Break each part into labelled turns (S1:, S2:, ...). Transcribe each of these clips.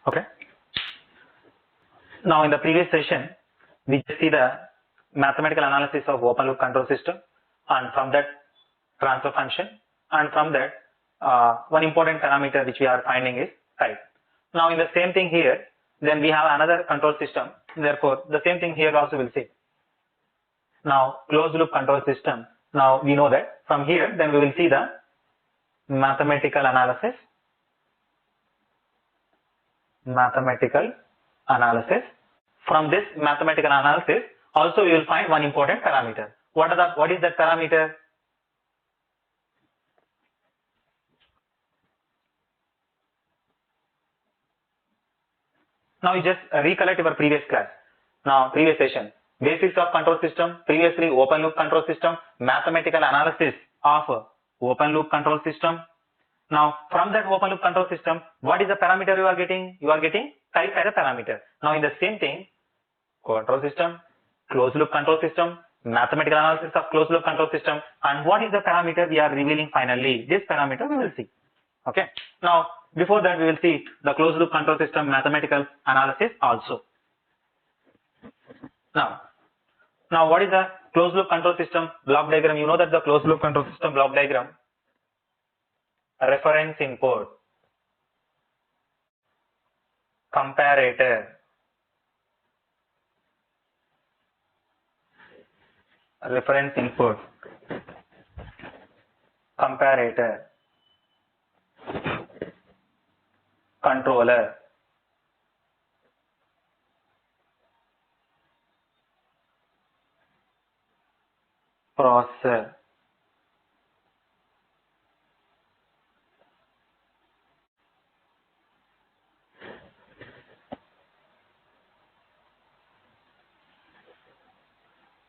S1: Okay. Now in the previous session, we just see the mathematical analysis of open loop control system, and from that transfer function, and from that one important parameter which we are finding is type. Now in the same thing here, then we have another control system. Therefore, the same thing here also we'll see. Now closed loop control system. Now we know that from here, then we will see the mathematical analysis. From this mathematical analysis, also we will find one important parameter. What is that parameter? Now you just recollect your previous class. Now previous session, basics of control system, previously open loop control system, mathematical analysis of open loop control system. Now from that open loop control system, what is the parameter you are getting? You are getting type as a parameter. Now in the same thing, control system, closed loop control system, mathematical analysis of closed loop control system, and what is the parameter we are revealing finally? This parameter we will see. Okay. Now before that we will see the closed loop control system mathematical analysis also. Now what is the closed loop control system block diagram? You know that the closed loop control system block diagram, reference input, comparator, reference input, comparator, controller, processor.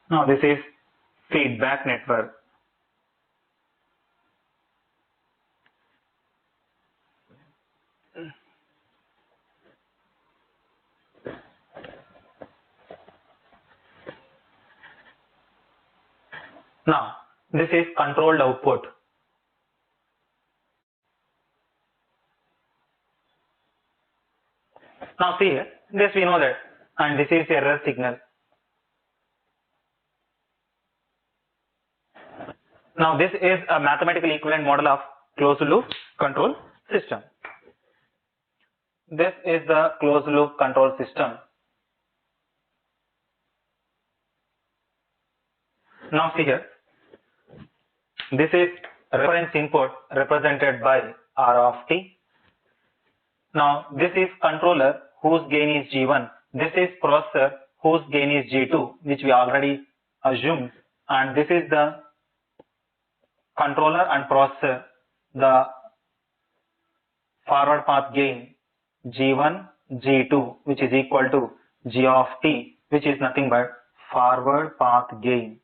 S1: Now this is feedback network. Now this is controlled output. Now see here, this we know that, and this is error signal. Now this is a mathematical equivalent model of closed loop control system. This is the closed loop control system. Now see here, this is reference input represented by R of t. Now this is controller whose gain is G1. This is processor whose gain is G2, which we already assumed, and this is the controller and processor, the forward path gain G1, G2, which is equal to G of t, which is nothing but forward path gain.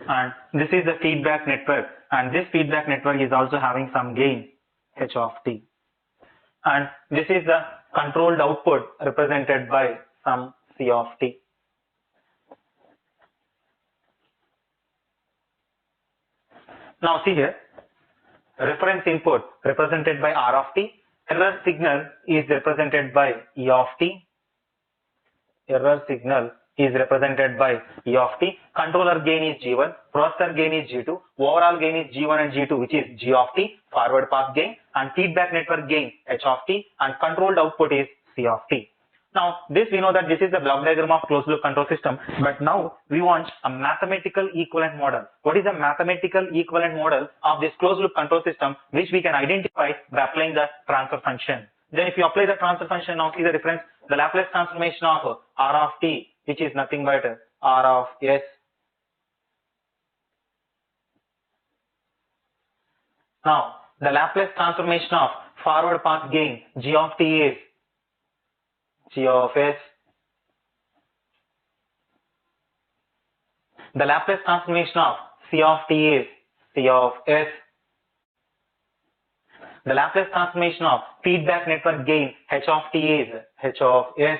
S1: And this is the feedback network, and this feedback network is also having some gain h of t. And this is the controlled output represented by some c of t. Now see here, reference input represented by R of t, error signal is represented by E of t, error signal is represented by E of t, controller gain is G1, processor gain is G2, overall gain is G1 and G2, which is G of t, forward path gain, and feedback network gain h of t, and controlled output is C of t. Now this we know that this is the block diagram of closed loop control system, but now we want a mathematical equivalent model. What is the mathematical equivalent model of this closed loop control system, which we can identify by applying the transfer function? Then if you apply the transfer function, now see the difference, the Laplace transformation of R of t, which is nothing but R of s. Now the Laplace transformation of forward path gain G of t is G of s. The Laplace transformation of C of t is C of s. The Laplace transformation of feedback network gain h of t is h of s.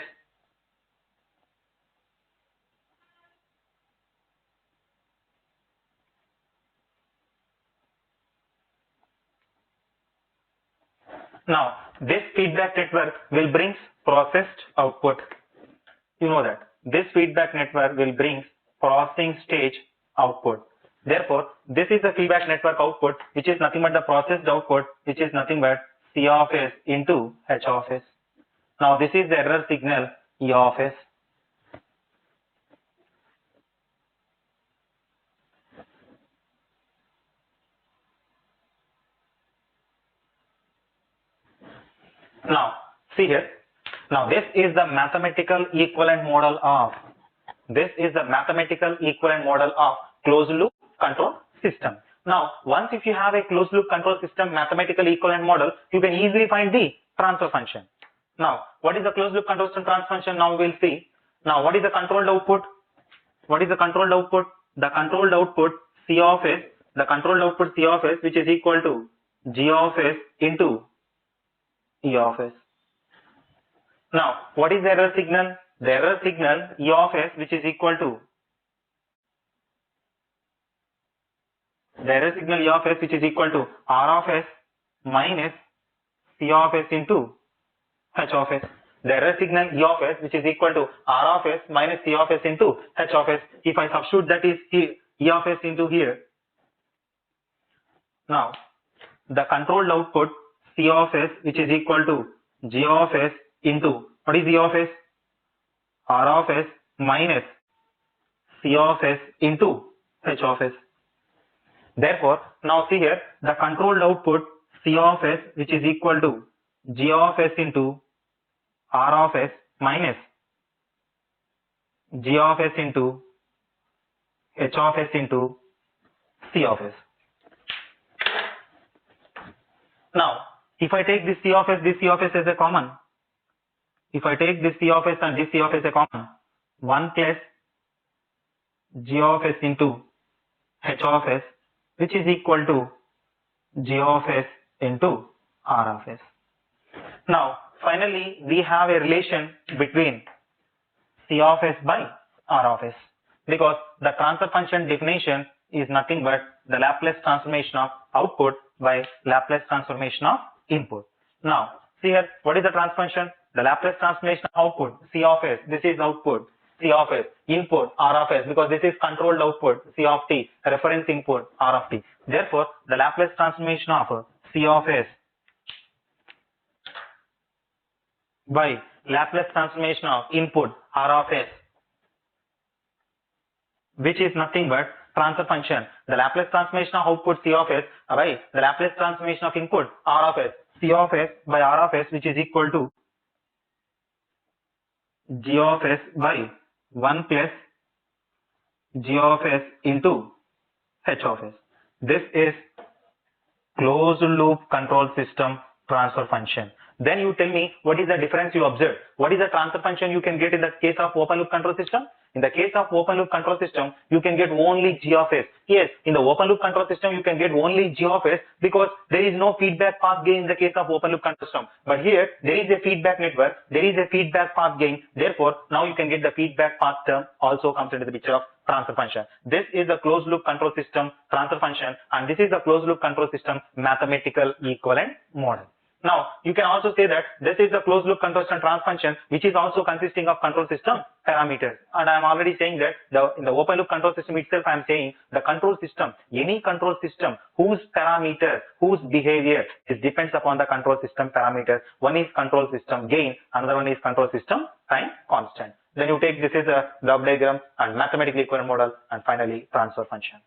S1: Now, this feedback network will bring processed output. You know that. This feedback network will bring processing stage output. Therefore, this is the feedback network output, which is nothing but the processed output, which is nothing but C of S into H of S. Now, this is the error signal E of S. Now, see here. Now, this is the mathematical equivalent model of closed loop control system. Now, once if you have a closed loop control system mathematical equivalent model, you can easily find the transfer function. Now, what is the closed loop control system transfer function? Now we will see. Now, what is the controlled output? What is the controlled output? The controlled output C of S, which is equal to G of S into E of S. Now, what is the error signal? The error signal E of S, which is equal to R of S minus C of S into H of S. The error signal E of S, which is equal to R of S minus C of S into H of S. If I substitute that is E of S into here. Now, the controlled output C of S, which is equal to G of S into, what is E of S? R of S minus C of S into H of S. Therefore, now see here, the controlled output C of S, which is equal to G of S into R of S minus G of S into H of S into C of S. Now, if I take this C of S as a common, if I take this C of S and this C of S as a common, 1 plus G of S into H of S, which is equal to G of S into R of S. Now, finally, we have a relation between C of S by R of S, because the transfer function definition is nothing but the Laplace transformation of output by Laplace transformation of input. Now, see here, what is the transfer function? The Laplace transformation of output, C of S, this is output, C of S, input, R of S, because this is controlled output, C of T, reference input, R of T. Therefore, the Laplace transformation of C of S by Laplace transformation of input, R of S, which is nothing but transfer function. The Laplace transformation of output C of S by the Laplace transformation of input R of S, C of S by R of S, which is equal to G of S by 1 plus G of S into H of S. This is closed loop control system transfer function. Then you tell me what is the difference you observe. What is the transfer function you can get in the case of open loop control system? In the case of open loop control system, you can get only G of S. Yes, in the open loop control system, you can get only G of S because there is no feedback path gain in the case of open loop control system. But here, there is a feedback network, there is a feedback path gain. Therefore, now you can get the feedback path term also comes into the picture of transfer function. This is the closed loop control system transfer function, and this is the closed loop control system mathematical equivalent model. Now, you can also say that this is the closed loop control system transfer function, which is also consisting of control system parameters. And I am already saying that in the open loop control system itself, I am saying the control system, any control system whose parameter, whose behavior is depends upon the control system parameters. One is control system gain, another one is control system time constant. Then you take this is a block diagram and mathematical equivalent model, and finally transfer function.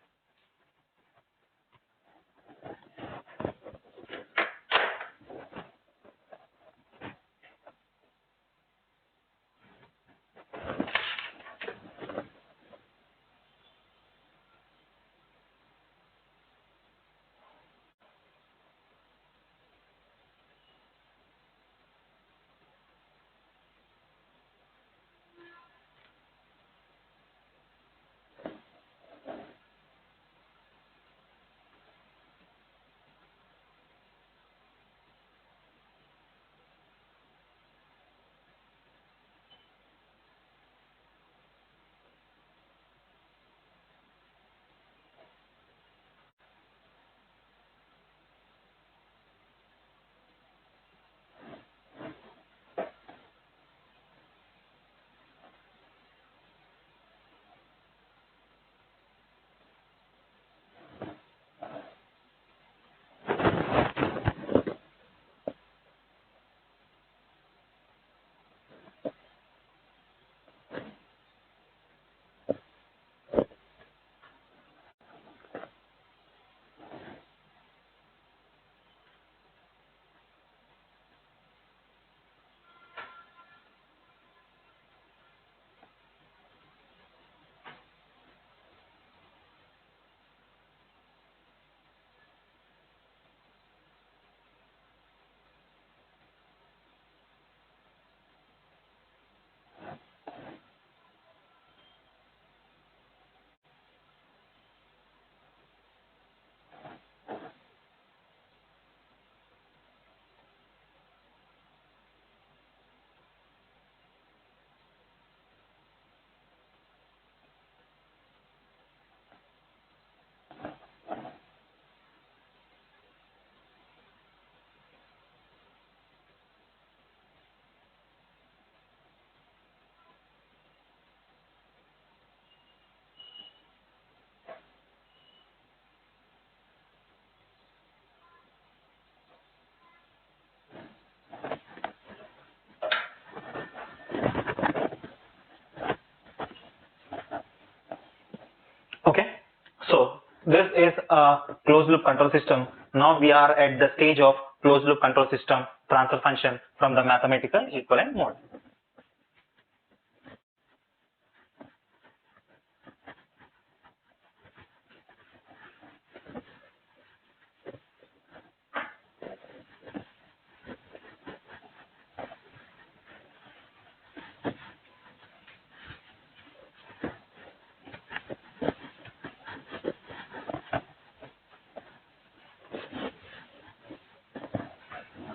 S1: So this is a closed loop control system. Now we are at the stage of closed loop control system transfer function from the mathematical equivalent mode.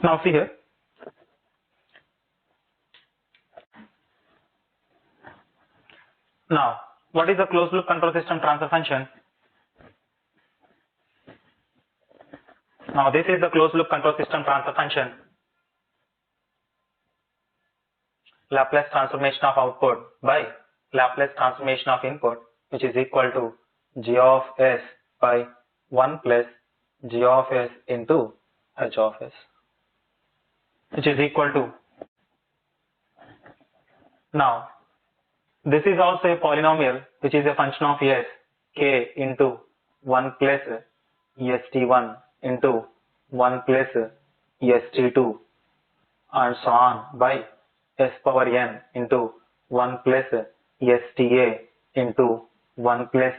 S1: Now see here. Now, what is a closed loop control system transfer function? Now this is the closed loop control system transfer function. Laplace transformation of output by Laplace transformation of input, which is equal to G of S by 1 plus G of S into H of S, which is equal to. Now this is also a polynomial which is a function of S, k into 1 plus st1 into 1 plus st2 and so on by s power n into 1 plus sta into 1 plus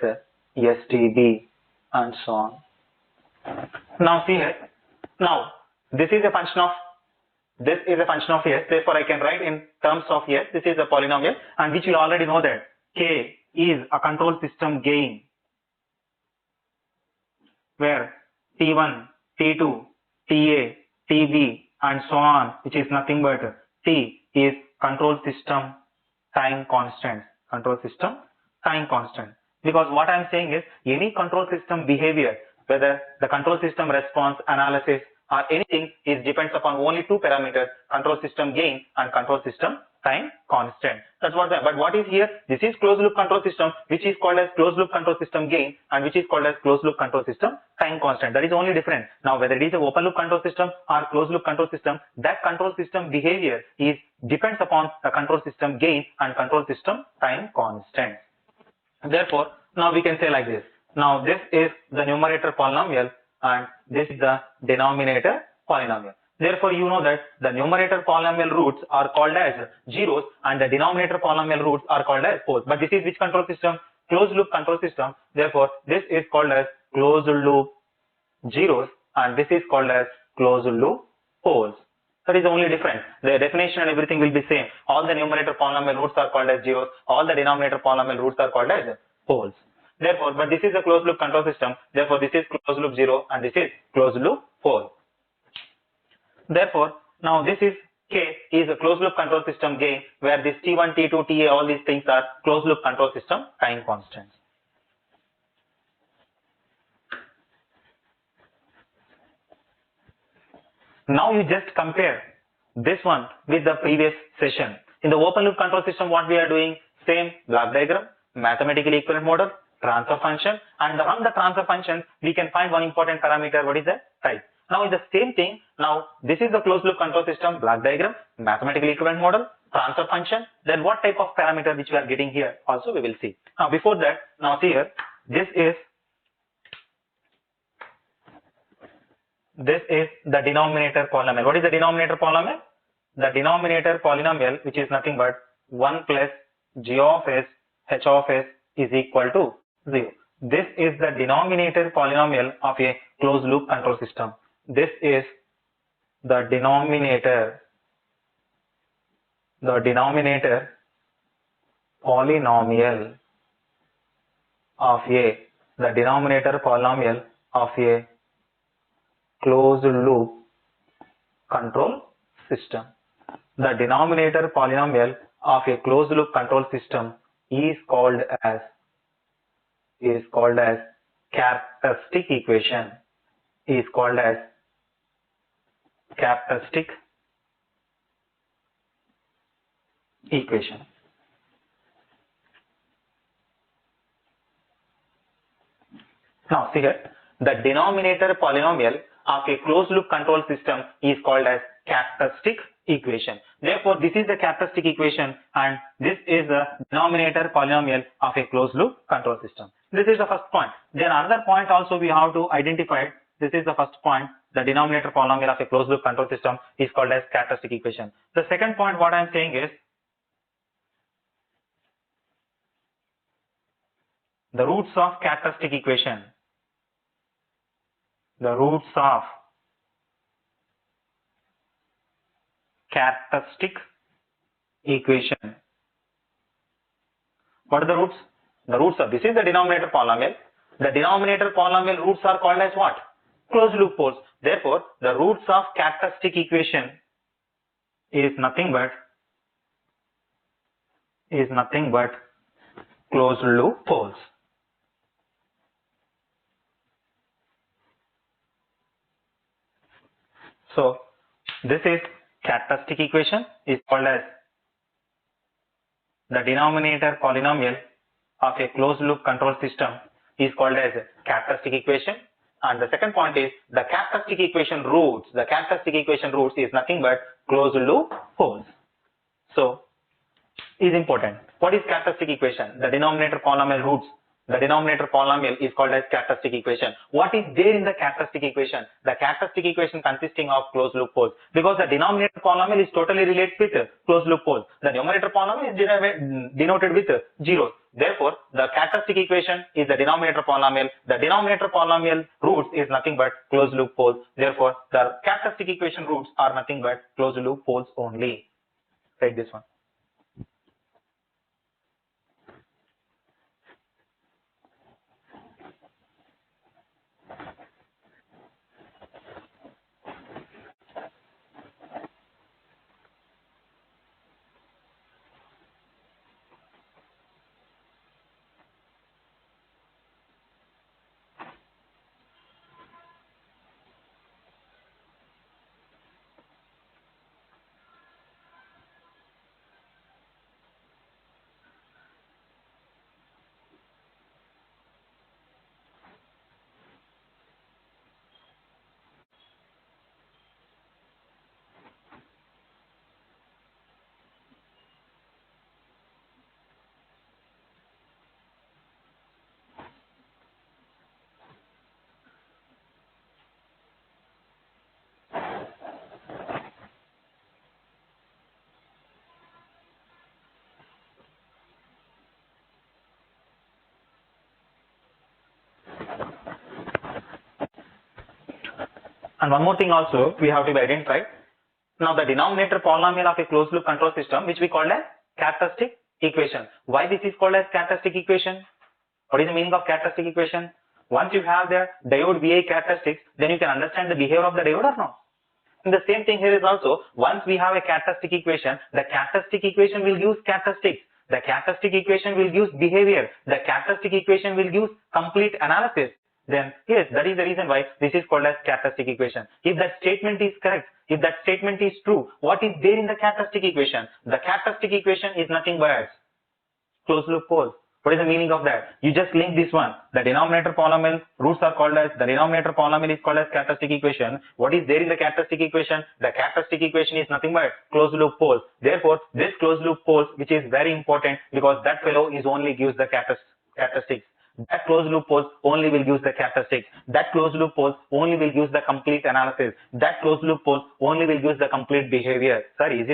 S1: stb and so on. Now see here. Now this is a function of S, therefore I can write in terms of S. This is a polynomial, and which we already know that k is a control system gain, where T1, T2, TA, TB and so on, which is nothing but T is control system time constant. Because what I am saying is any control system behavior, whether the control system response, analysis or anything, is depends upon only two parameters: control system gain and control system time constant. That's what but what is here? This is closed loop control system, which is called as closed loop control system gain, and which is called as closed loop control system time constant. That is only different. Now whether it is a open loop control system or closed loop control system, that control system behavior is depends upon the control system gain and control system time constant. Therefore now we can say like this. Now this is the numerator polynomial and this is the denominator polynomial. Therefore you know that the numerator polynomial roots are called as zeros and the denominator polynomial roots are called as poles. But this is which control system? Closed loop control system. Therefore this is called as closed loop zeros and this is called as closed loop poles. That is only different. The definition and everything will be same. All the numerator polynomial roots are called as zeros. All the denominator polynomial roots are called as poles. Therefore, but this is a closed loop control system. Therefore, this is closed loop 0 and this is closed loop pole. Therefore, now this is K is a closed loop control system gain, where this T1, T2, TA, all these things are closed loop control system time constants. Now you just compare this one with the previous session. In the open loop control system, what we are doing? Same block diagram, mathematically equivalent model, transfer function, and from the transfer function we can find one important parameter. What is that? Type. Now it's the same thing. Now this is the closed loop control system, block diagram, mathematically equivalent model, transfer function. Then what type of parameter which we are getting here also we will see. Now before that, now see here, this is the denominator polynomial. What is the denominator polynomial? The denominator polynomial, which is nothing but 1 plus g of s h of s is equal to 0. This is the denominator polynomial of a closed loop control system. This is the denominator polynomial of a closed loop control system. The denominator polynomial of a closed loop control system is called as characteristic equation. Now see here, the denominator polynomial of a closed loop control system is called as characteristic equation. Therefore, this is the characteristic equation and this is the denominator polynomial of a closed loop control system. This is the first point. Then another point also we have to identify. This is the first point. The denominator polynomial of a closed loop control system is called as characteristic equation. The second point what I am saying is the roots of characteristic equation. The roots of characteristic equation. What are the roots? The roots of, this is the denominator polynomial. The denominator polynomial roots are called as what? Closed loop poles. Therefore, the roots of characteristic equation is nothing but closed loop poles. So, this is characteristic equation is called as the denominator polynomial of a closed loop control system is called as characteristic equation. And the second point is the characteristic equation roots. The characteristic equation roots is nothing but closed loop poles. So, is important. What is characteristic equation? The denominator polynomial roots. The denominator polynomial is called as characteristic equation. What is there in the characteristic equation? The characteristic equation consisting of closed loop poles. Because the denominator polynomial is totally related with closed loop poles. The numerator polynomial is denoted with zeros. Therefore, the characteristic equation is the denominator polynomial. The denominator polynomial roots is nothing but closed loop poles. Therefore, the characteristic equation roots are nothing but closed loop poles only. Write this one. And one more thing also we have to be identified. Now the denominator polynomial of a closed loop control system, which we call as characteristic equation. Why this is called as characteristic equation? What is the meaning of characteristic equation? Once you have the diode VI characteristics, then you can understand the behavior of the diode or not. And the same thing here is also, once we have a characteristic equation, the characteristic equation will use characteristics. The characteristic equation will use behavior. The characteristic equation will use complete analysis. Then yes, that is the reason why this is called as characteristic equation. If that statement is correct, if that statement is true, what is there in the characteristic equation? The characteristic equation is nothing but closed loop poles. What is the meaning of that? You just link this one. The denominator polynomial roots are called as, the denominator polynomial is called as characteristic equation. What is there in the characteristic equation? The characteristic equation is nothing but closed loop poles. Therefore, this closed loop poles, which is very important because that fellow is only gives the characteristics. That closed loop poles only will use the characteristics. That closed loop poles only will use the complete analysis. That closed loop poles only will use the complete behavior. Sir, is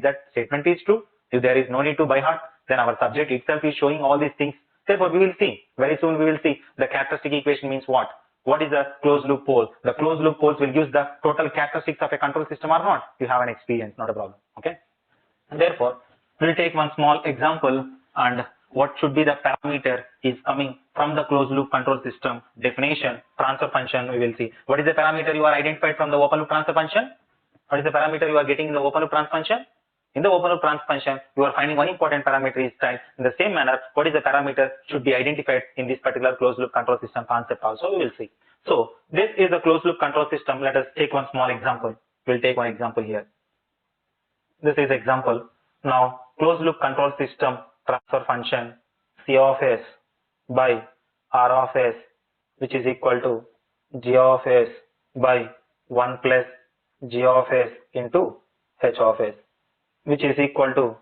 S1: that statement is true? If there is no need to by heart, then our subject itself is showing all these things. Therefore, we will see. Very soon we will see the characteristic equation means what. What is a closed loop pole? The closed loop poles will use the total characteristics of a control system or not. You have an experience, not a problem. Okay. Therefore, we will take one small example, and what should be the parameter is coming from the closed loop control system definition, transfer function. We will see. What is the parameter you are identified from the open loop transfer function? What is the parameter you are getting in the open loop transfer function? In the open loop transfer function, you are finding one important parameter is time. In the same manner, what is the parameter should be identified in this particular closed loop control system concept also, we will see. So, this is the closed loop control system. Let us take one small example. We will take one example here. This is example. Now, closed loop control system transfer function C of S by R of S, which is equal to G of S by 1 plus G of S into H of S, which is equal to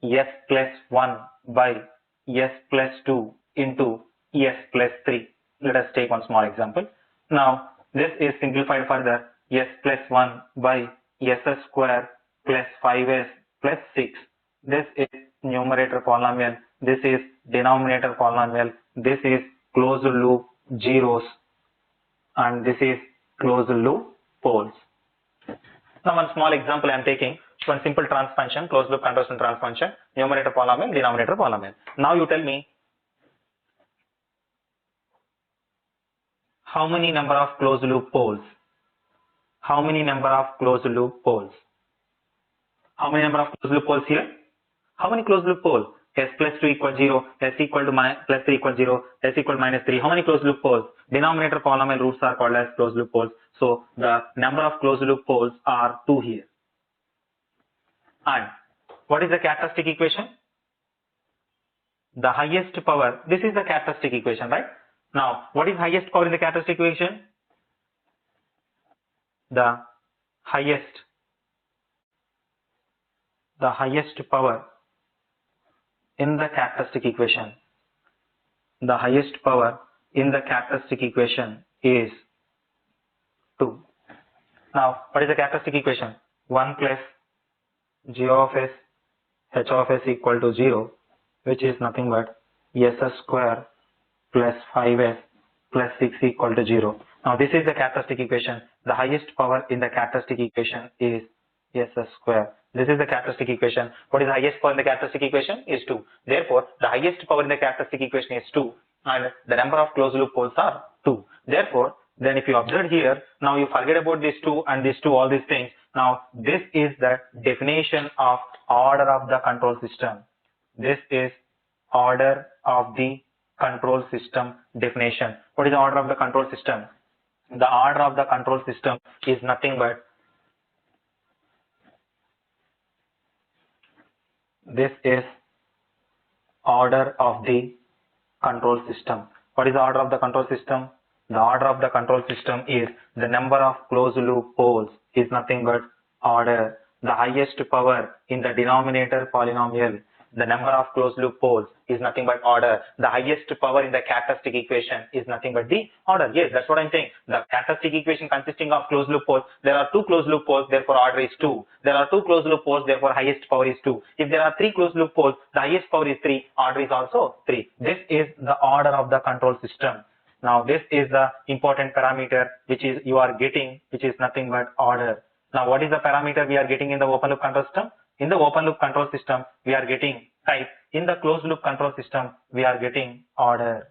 S1: S plus 1 by S plus 2 into s plus 3. Let us take one small example. Now this is simplified further, s plus 1 by s square plus 5s plus 6. This is numerator polynomial, this is denominator polynomial, this is closed loop zeros, and this is closed loop poles. Now one small example I am taking, one simple trans function, closed loop conversion trans function, numerator polynomial, denominator polynomial. Now you tell me how many number of closed loop poles? How many number of closed loop poles? How many number of closed loop poles here? How many closed loop poles? S plus 2 equals 0, S equal to plus 3 equals 0, S equal to minus 3. How many closed loop poles? Denominator polynomial roots are called as closed loop poles. So the number of closed loop poles are 2 here. And what is the characteristic equation? The highest power, this is the characteristic equation, right? Now, what is highest power in the characteristic equation? The highest power in the characteristic equation. The highest power in the characteristic equation is 2. Now, what is the characteristic equation? 1 plus g of s h of s equal to 0, which is nothing but s square plus 5s plus 6 equal to 0. Now this is the characteristic equation. The highest power in the characteristic equation is s square. This is the characteristic equation. What is the highest power in the characteristic equation? Is 2. Therefore, the highest power in the characteristic equation is 2, and the number of closed loop poles are 2. Therefore, then if you observe here, now you forget about these 2 and these 2, all these things. Now this is the definition of order of the control system. This is order of the control system definition. What is the order of the control system? The order of the control system is nothing but this is order of the control system. What is the order of the control system? The order of the control system is the number of closed loop poles is nothing but order. The highest power in the denominator polynomial, the number of closed loop poles is nothing but order. The highest power in the characteristic equation is nothing but the order. Yes, that's what I'm saying. The characteristic equation consisting of closed loop poles, there are 2 closed loop poles, therefore order is 2. There are 2 closed loop poles, therefore highest power is 2. If there are 3 closed loop poles, the highest power is 3, order is also 3. This is the order of the control system. Now this is the important parameter which is you are getting, which is nothing but order. Now what is the parameter we are getting in the open loop control system? In the open loop control system, we are getting type. In the closed loop control system, we are getting order.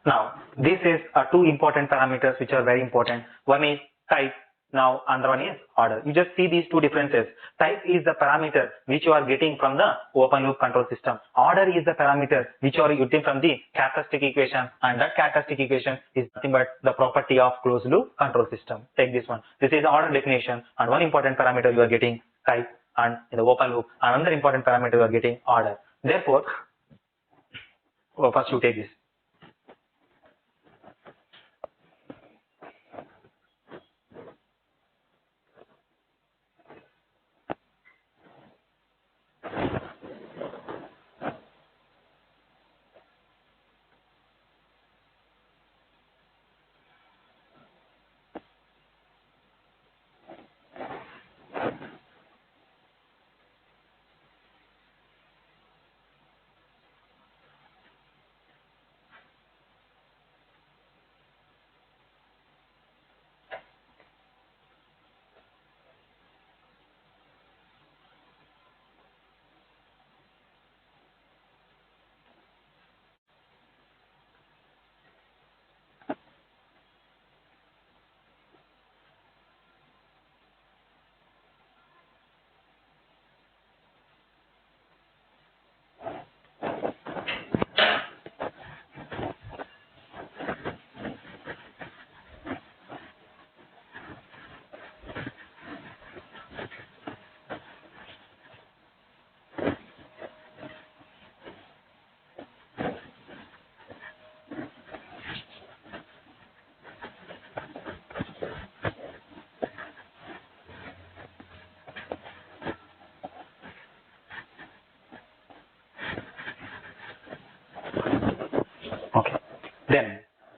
S1: Now, this is 2 important parameters which are very important. One is type. Now, another one is order. You just see these 2 differences. Type is the parameter which you are getting from the open loop control system. Order is the parameter which you are getting from the characteristic equation, and that characteristic equation is nothing but the property of closed loop control system. Take this one. This is the order definition, and one important parameter you are getting type, and in the open loop, another important parameter you are getting order. Therefore, first you take this.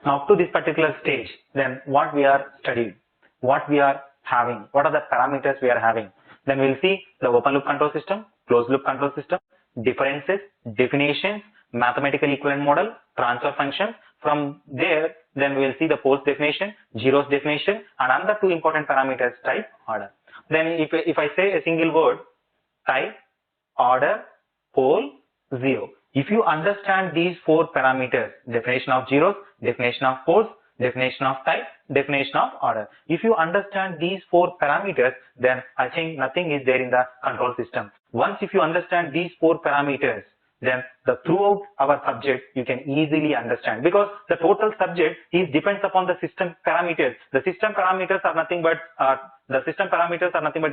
S1: Now up to this particular stage, then what we are studying, what we are having, what are the parameters we are having. Then we'll see the open loop control system, closed loop control system, differences, definitions, mathematical equivalent model, transfer function. From there, then we will see the poles definition, zeros definition, and another two important parameters, type, order. Then if I say a single word, type, order, pole, zero. If you understand these four parameters, definition of zeros, definition of poles, definition of type, definition of order. If you understand these four parameters, then I think nothing is there in the control system. Once if you understand these four parameters, then throughout our subject you can easily understand, because the total subject is depends upon the system parameters. The system parameters are nothing but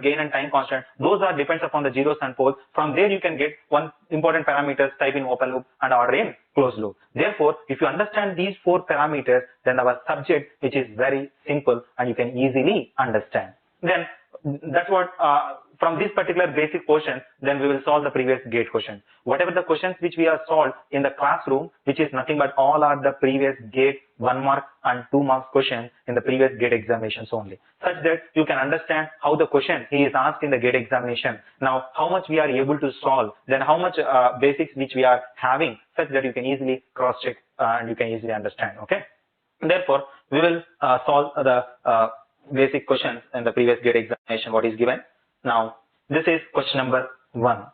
S1: gain and time constant. Those are depends upon the zeros and poles. From there you can get one important parameters, type in open loop and order in closed loop. Therefore, if you understand these four parameters, then our subject, which is very simple and you can easily understand. Then that's what from this particular basic portion, then we will solve the previous gate questions. Whatever the questions which we have solved in the classroom, which is nothing but all are the previous gate 1 mark and 2 marks questions in the previous gate examinations only, such that you can understand how the question he is asked in the gate examination. Now how much we are able to solve, then how much basics which we are having, such that you can easily cross check and you can easily understand. Okay, therefore we will solve the basic questions in the previous gate examination what is given. Now this is question number 1.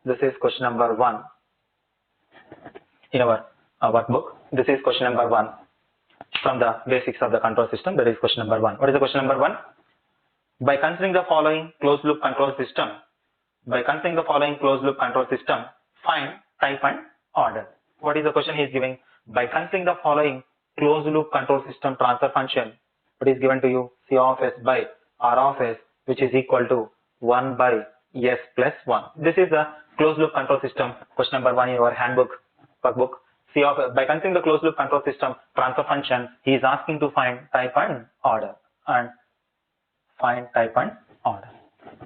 S1: This is question number 1 in our workbook. This is question number 1 from the basics of the control system. That is question number 1. What is the question number 1? By considering the following closed loop control system, find type and order. What is the question he is giving? By considering the following closed loop control system transfer function, what is given to you? C of s by R of s, which is equal to 1 by s plus 1. This is the closed loop control system, question number 1 in your handbook, workbook. By considering the closed loop control system transfer function, he is asking to find type and order.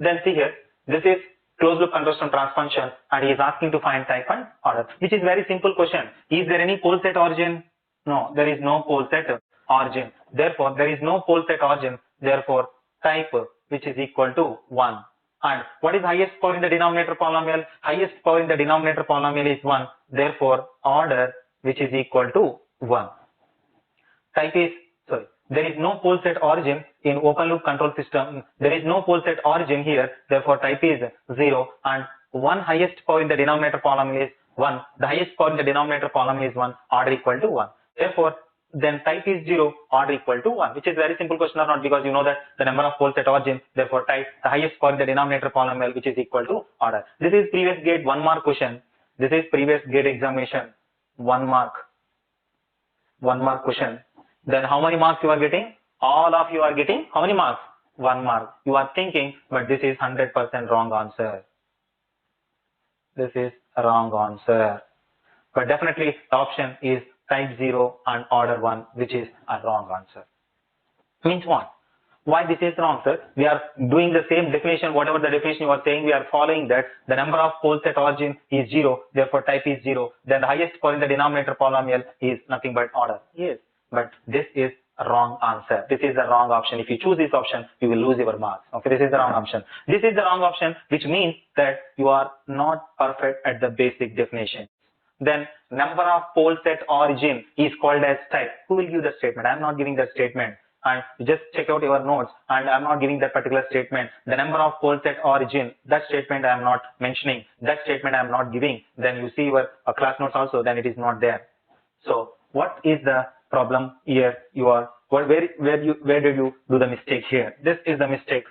S1: Then see here, this is closed loop control system transfer function and he is asking to find type and order, which is very simple question. Is there any pole set origin? No, there is no pole set origin. Therefore, there is no pole set origin. Therefore, type, which is equal to 1. And what is highest power in the denominator polynomial? Highest power in the denominator polynomial is 1. Therefore, order, which is equal to 1. Type is, sorry, there is no pole set origin in open loop control system. There is no pole set origin here. Therefore, type is 0. And 1 highest power in the denominator polynomial is 1. The highest power in the denominator polynomial is 1. Order equal to 1. Therefore, then type is 0, order equal to 1, which is very simple question or not, because you know that the number of poles at origin, therefore type the highest power in the denominator polynomial, which is equal to order. This is previous gate 1 mark question. This is previous gate examination 1 mark question. Then how many marks you are getting? All of you are getting how many marks? 1 mark. You are thinking, but this is 100% wrong answer. This is a wrong answer. But definitely the option is type 0 and order 1, which is a wrong answer. Means what? Why this is wrong, sir? We are doing the same definition, whatever the definition you are saying, we are following that. The number of poles at origin is 0, therefore type is 0. Then the highest power in the denominator polynomial is nothing but order. Yes, but this is a wrong answer. This is the wrong option. If you choose this option, you will lose your marks. Okay, this is the wrong option. This is the wrong option, which means that you are not perfect at the basic definition. Then number of poles at origin is called as type. Who will give the statement? I am not giving that statement. And you just check out your notes, and I am not giving that particular statement. The number of poles at origin, that statement I am not mentioning. That statement I am not giving. Then you see your class notes also, then it is not there. So what is the problem here? You are where did you do the mistake here? This is the mistake.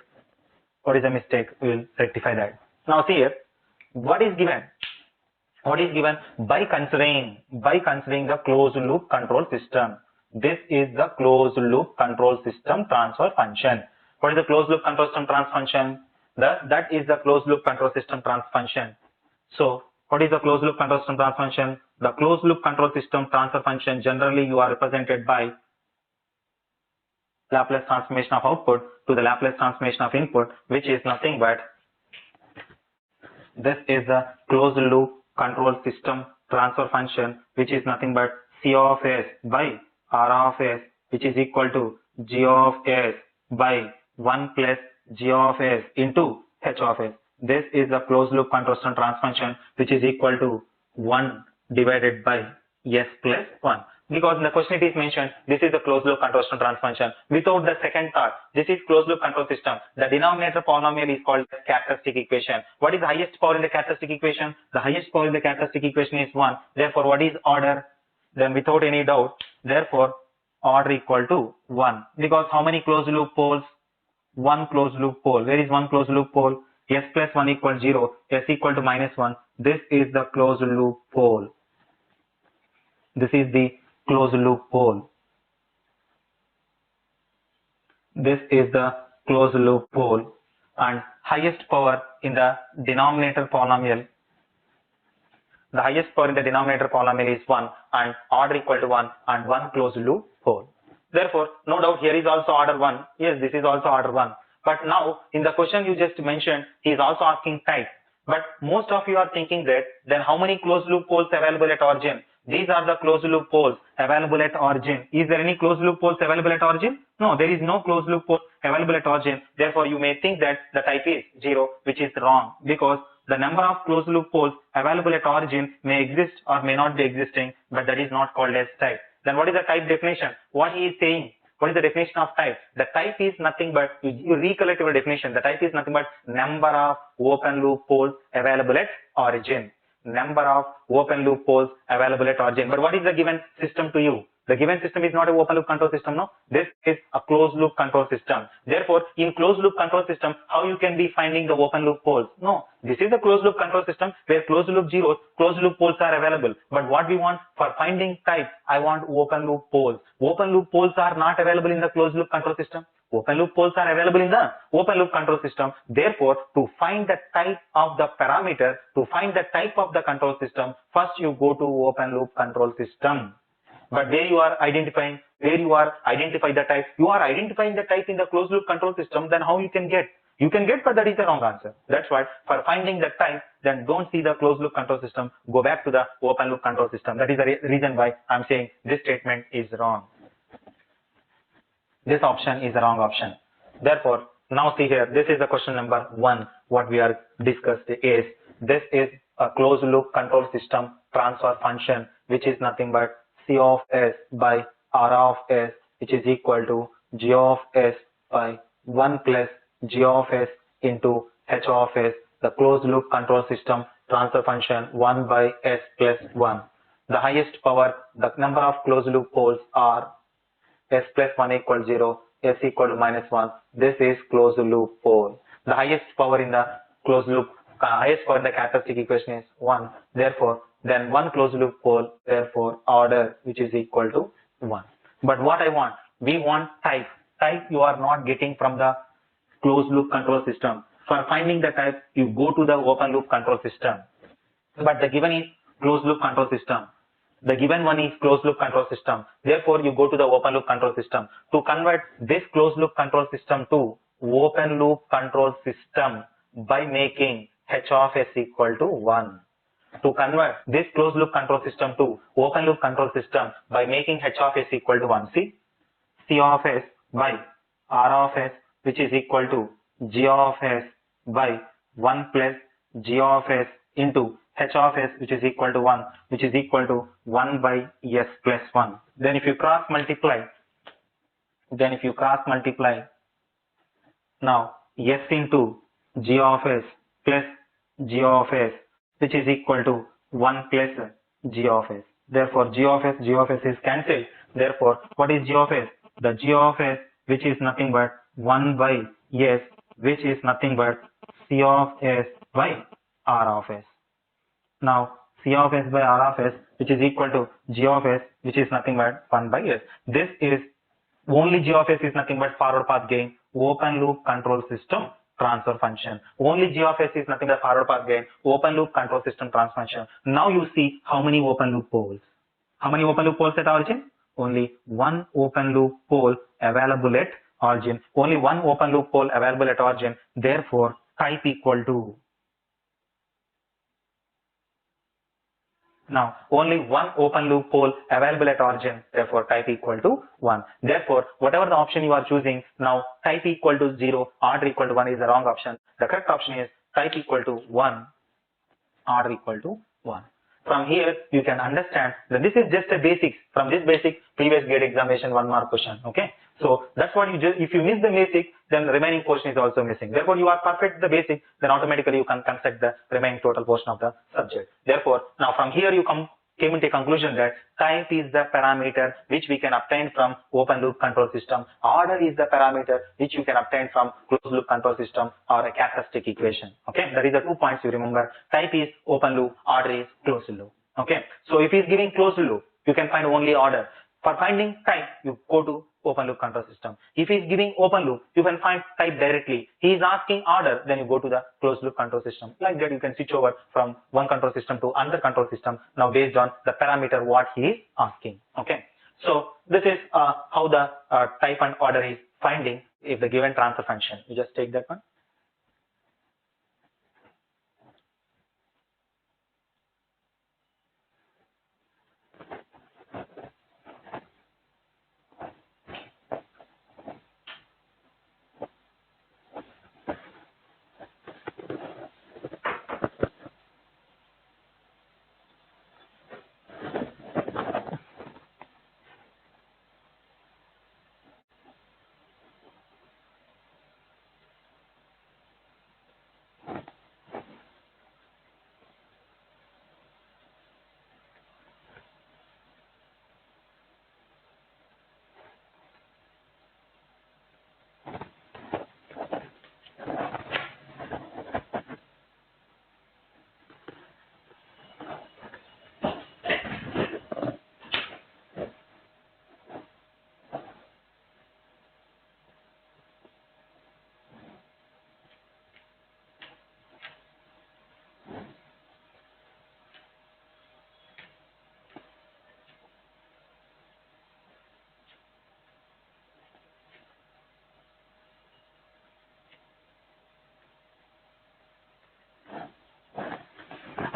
S1: What is the mistake? We will rectify that. Now see here, what is given? What is given? By considering the closed loop control system. This is the closed loop control system transfer function. What is the closed loop control system transfer function? That is the closed loop control system transfer function. So what is the closed loop control system transfer function? The closed loop control system transfer function, generally you are represented by Laplace transformation of output to the Laplace transformation of input, which is nothing but, this is the closed loop control system transfer function, which is nothing but C of S by R of S, which is equal to G of S by 1 plus G of S into H of S. This is the closed loop control system transfunction, which is equal to 1 divided by S plus 1. Because in the question it is mentioned, this is the closed loop control system transfunction. Without the second thought, this is closed loop control system. The denominator polynomial is called characteristic equation. What is the highest power in the characteristic equation? The highest power in the characteristic equation is 1. Therefore, what is order? Then without any doubt, therefore, order equal to 1. Because how many closed loop poles? One closed loop pole. Where is one closed loop pole? S plus 1 equals 0. S equal to minus 1. This is the closed loop pole. This is the closed loop pole. This is the closed loop pole, and highest power in the denominator polynomial. The highest power in the denominator polynomial is 1 and order equal to 1 and 1 closed loop pole. Therefore, no doubt here is also order 1. Yes, this is also order 1. But now in the question you just mentioned, he is also asking type. But most of you are thinking that then how many closed loop poles available at origin? These are the closed loop poles available at origin. Is there any closed loop poles available at origin? No, there is no closed loop pole available at origin. Therefore, you may think that the type is 0, which is wrong, because the number of closed loop poles available at origin may exist or may not be existing, but that is not called as type. Then what is the type definition? What he is saying? What is the definition of type? The type is nothing but, you recollect your definition, the type is nothing but number of open loop poles available at origin. Number of open loop poles available at origin. But what is the given system to you? The given system is not a open loop control system, no? This is a closed loop control system. Therefore, in closed loop control system, how you can be finding the open loop poles? No, this is the closed loop control system where closed loop zeros, closed loop poles are available. But what we want for finding type, I want open loop poles. Open loop poles are not available in the closed loop control system. Open loop poles are available in the open loop control system. Therefore, to find the type of the parameter, to find the type of the control system, first you go to open loop control system. But where you are identifying, the type, you are identifying the type in the closed loop control system, then how you can get? You can get, but that is the wrong answer. That's why for finding the type, then don't see the closed loop control system, go back to the open loop control system. That is the reason why I'm saying this statement is wrong. This option is the wrong option. Therefore, now see here, this is the question number 1. What we are discussed is, this is a closed loop control system transfer function, which is nothing but C of S by R of S, which is equal to G of S by 1 plus G of S into H of S, the closed loop control system transfer function 1 by S plus 1. The highest power, the number of closed loop poles are S plus 1 equals 0, S equal to minus 1. This is closed loop pole. The highest power in the closed loop, highest power in the characteristic equation is 1. Therefore, then 1 closed loop pole, therefore order, which is equal to 1. But what I want, we want type. Type you are not getting from the closed loop control system. For finding the type, you go to the open loop control system. But the given is closed loop control system. The given one is closed loop control system. Therefore, you go to the open loop control system. To convert this closed loop control system to open loop control system by making H of S equal to 1. To convert this closed loop control system to open loop control system by making H of S equal to 1. See, C of S by R of S, which is equal to G of S by 1 plus G of S into H of S, which is equal to 1, which is equal to 1 by S plus 1. Then if you cross multiply, now S into G of S plus G of S, which is equal to 1 plus G of S. Therefore, G of S is cancelled. Therefore, what is G of S? The G of S, which is nothing but 1 by S, which is nothing but C of S by R of S. Now, C of S by R of S, which is equal to G of S, which is nothing but 1 by S. This is only G of S is nothing but forward path gain, open loop control system transfer function. Only G of S is nothing but forward path gain, open loop control system transfer function. Now you see how many open loop poles. How many open loop poles at origin? Only 1 open loop pole available at origin. Only 1 open loop pole available at origin. Therefore, type equal to Now only one open loop pole available at origin, therefore type equal to 1. Therefore whatever the option you are choosing, now type equal to 0, order equal to 1 is the wrong option. The correct option is type equal to 1, order equal to 1. From here you can understand that this is just a basics. From this basic, previous gate examination 1 mark question. Okay, so that's what you just, if you miss the basic, then the remaining portion is also missing. Therefore you are perfect the basic, then automatically you can construct the remaining total portion of the subject. Therefore now from here you came into a conclusion that type is the parameter which we can obtain from open loop control system. Order is the parameter which you can obtain from closed loop control system or a characteristic equation. Okay, that is the 2 points you remember. Type is open loop, order is closed loop. Okay, so if he is giving closed loop, you can find only order. For finding type, you go to open loop control system. If he is giving open loop, you can find type directly. He is asking order, then you go to the closed loop control system. Like that, you can switch over from one control system to another control system. Now based on the parameter what he is asking. Okay. So this is how the type and order is finding if the given transfer function. You just take that one.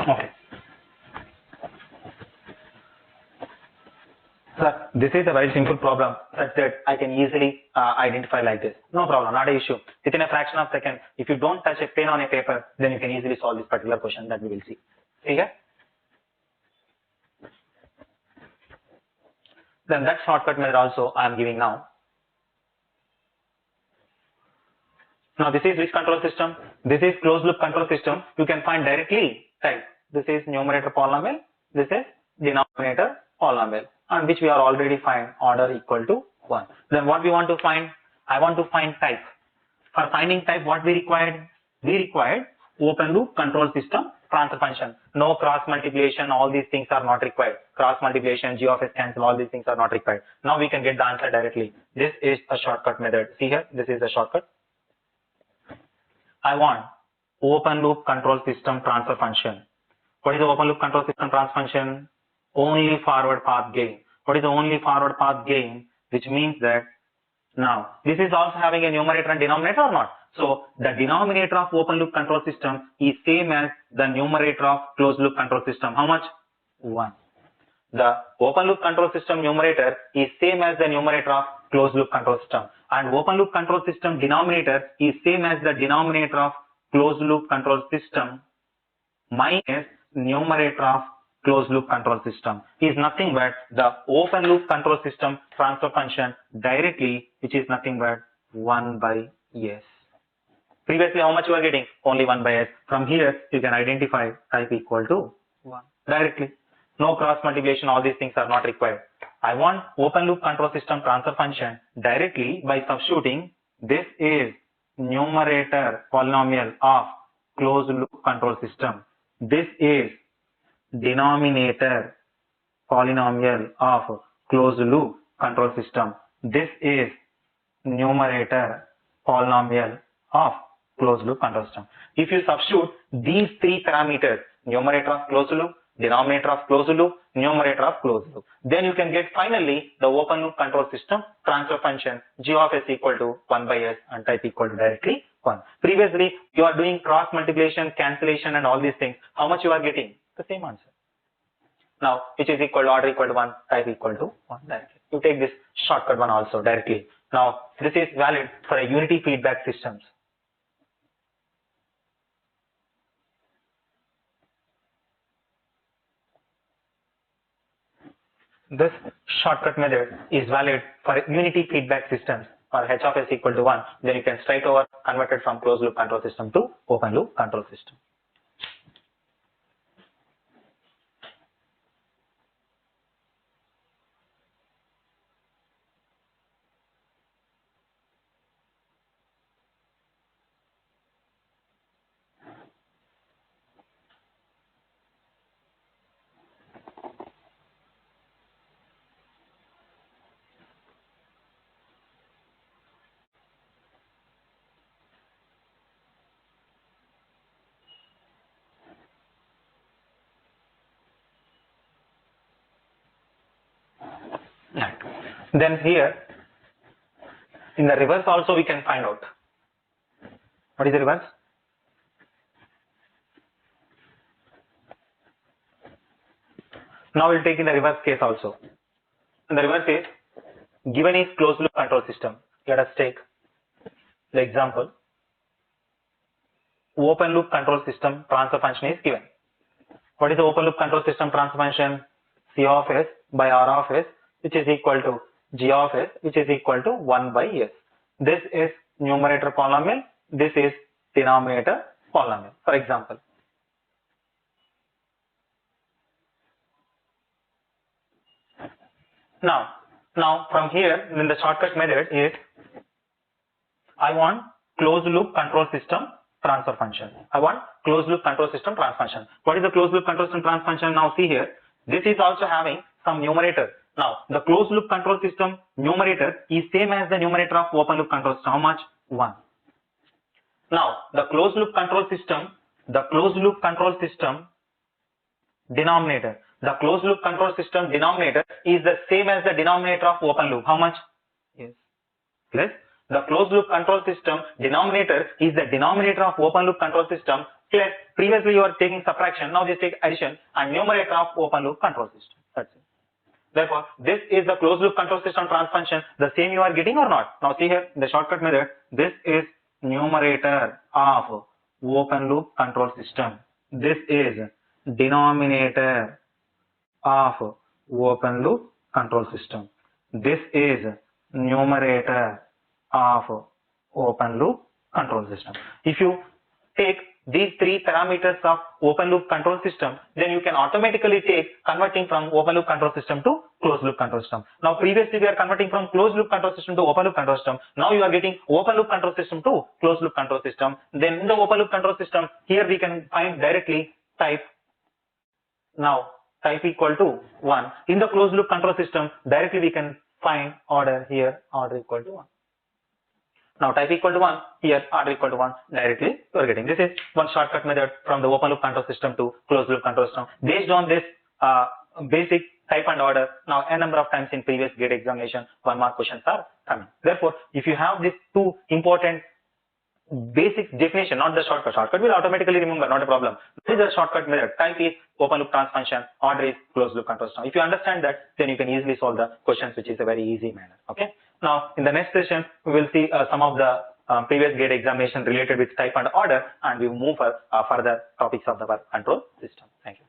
S1: Okay. Sir, this is a very simple problem such that I can easily identify like this. No problem, not an issue. Within a fraction of a second, if you don't touch a pen on a paper, then you can easily solve this particular question that we will see. See here? Then that shortcut method also I am giving now. Now this is which control system? This is closed loop control system. You can find directly type. This is numerator polynomial. This is denominator polynomial, and which we are already find order equal to 1. Then what we want to find? I want to find type. For finding type, what we required? We required open loop control system transfer function. No cross multiplication. All these things are not required. Cross multiplication, g of s cancel. All these things are not required. Now we can get the answer directly. This is a shortcut method. See here. This is a shortcut. I want open loop control system transfer function. What is the open loop control system transfer function? Only forward path gain. What is the only forward path gain? Which means that now this is also having a numerator and denominator or not? So the denominator of open loop control system is same as the numerator of closed loop control system. How much? 1. The open loop control system numerator is same as the numerator of closed loop control system, and open loop control system denominator is same as the denominator of closed loop control system minus numerator of closed loop control system is nothing but the open loop control system transfer function directly, which is nothing but 1 by s. Previously how much you are getting? Only 1 by s. From here you can identify type equal to 1 directly. No cross multiplication, all these things are not required. I want open loop control system transfer function directly by substituting this is numerator polynomial of closed loop control system. This is denominator polynomial of closed loop control system. This is numerator polynomial of closed loop control system. If you substitute these 3 parameters, numerator of closed loop, denominator of closed loop, numerator of closed loop, then you can get finally the open loop control system transfer function g of s equal to 1 by s and type equal to directly 1. Previously you are doing cross multiplication, cancellation and all these things. How much you are getting? The same answer. Now which is equal to order equal to 1, type equal to 1 directly. You take this shortcut one also directly. Now this is valid for a unity feedback systems. This shortcut method is valid for unity feedback systems or h of s equal to 1. Then you can straight over convert it from closed loop control system to open loop control system. Right. Then here in the reverse also we can find out. What is the reverse? Now we'll take in the reverse case also. In the reverse case, given is closed loop control system. Let us take the example. Open loop control system transfer function is given. What is the open loop control system transfer function? C of s by R of s, which is equal to G of s, which is equal to 1 by s. This is numerator polynomial. This is denominator polynomial. For example, now from here, then the shortcut method is I want closed loop control system transfer function. I want closed loop control system transfer function. What is the closed loop control system transfer function? Now see here, this is also having some numerator. Now the closed loop control system numerator is same as the numerator of open loop control system. How much? 1. Now the closed loop control system denominator. The closed loop control system denominator is the same as the denominator of open loop. How much? Yes. Plus the closed loop control system denominator is the denominator of open loop control system plus previously you are taking subtraction, now just take addition and numerator of open loop control system. That's it. Therefore, this is the closed loop control system transfer function. The same you are getting or not? Now see here, the shortcut method, this is numerator of open loop control system. This is denominator of open loop control system. This is numerator of open loop control system. If you take these three parameters of open loop control system, then you can automatically take converting from open loop control system to closed loop control system. Now previously we are converting from closed loop control system to open loop control system. Now you are getting open loop control system to closed loop control system. Then in the open loop control system, here we can find directly type. Now type equal to 1. In the closed loop control system, directly we can find order here, order equal to 1. Now type equal to 1, here order equal to 1, directly you are getting. This is one shortcut method from the open loop control system to closed loop control system. Based on this basic type and order, now a number of times in previous gate examination, 1 mark questions are coming. Therefore, if you have these two important basic definition, not the shortcut will automatically remember, not a problem. This is a shortcut method. Type is open loop transfer function, order is closed loop control system. If you understand that, then you can easily solve the questions, which is a very easy manner. Okay. Now in the next session, we will see some of the previous gate examination related with type and order, and we will move for further topics of the work control system. Thank you.